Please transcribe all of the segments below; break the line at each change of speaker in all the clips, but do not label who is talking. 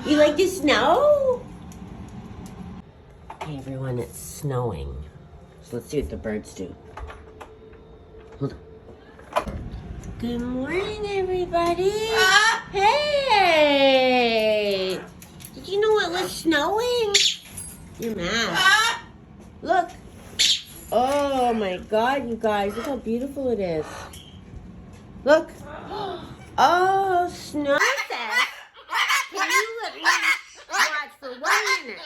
You like the snow? Okay, everyone, it's snowing. So let's see what the birds do. Hold on. Good morning, everybody. Hey! Did you know it was snowing? You're mad. Look. Oh my God, you guys. Look how beautiful it is. Look. Oh, snow. Can you let me watch for 1 minute?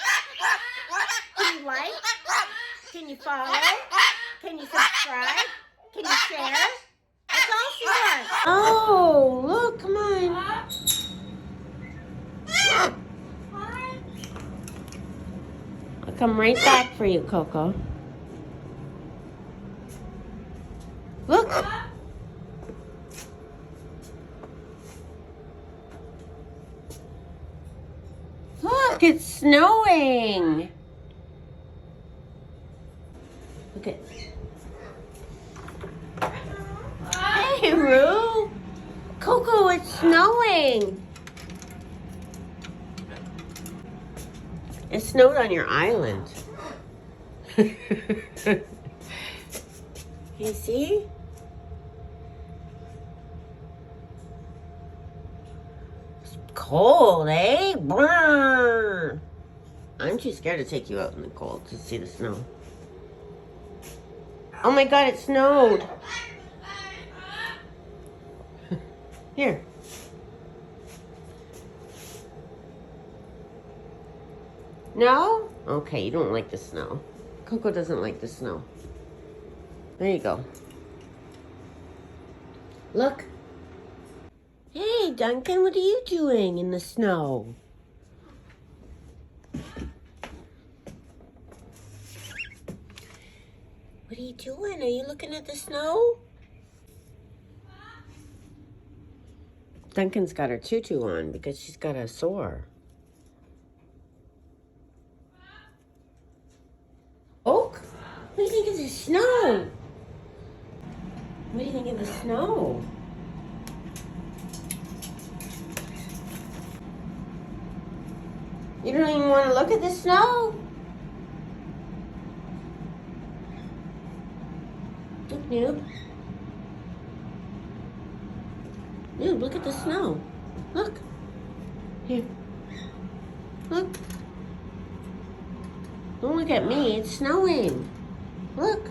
Can you like? Can you follow? Can you subscribe? Can you share? That's all she does. Oh, look, come on. I'll come right back for you, Coco. Look. Look, it's snowing. Look at. Hey, Roo. Coco, it's snowing. It snowed on your island. Can you see? It's cold, eh? Brr. I'm too scared to take you out in the cold to see the snow. Oh my God, it snowed. Here. No? Okay, you don't like the snow. Coco doesn't like the snow. There you go. Look. Hey, Duncan, what are you doing in the snow? What are you doing? Are you looking at the snow? Duncan's got her tutu on because she's got a sore. Oak? What do you think of the snow? What do you think of the snow? You don't even want to look at the snow? Look, Noob. Noob, look at the snow. Look. Here. Look. Don't look at me. It's snowing. Look.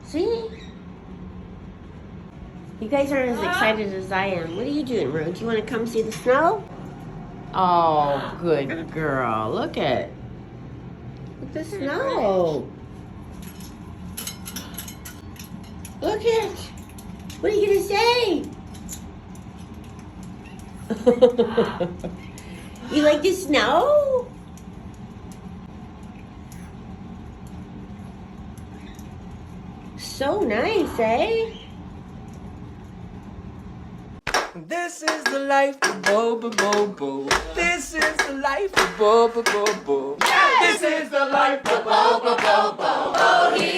See? You guys aren't as excited as I am. What are you doing, Roo? Do you want to come see the snow? Oh, good girl. Look at the snow. Look at. What are you going to say? You like the snow? So nice, eh?
This is the life of Bobo Bobo. This is the life of Bobo Bobo. This is the life of Bobo Bobo. Oh, he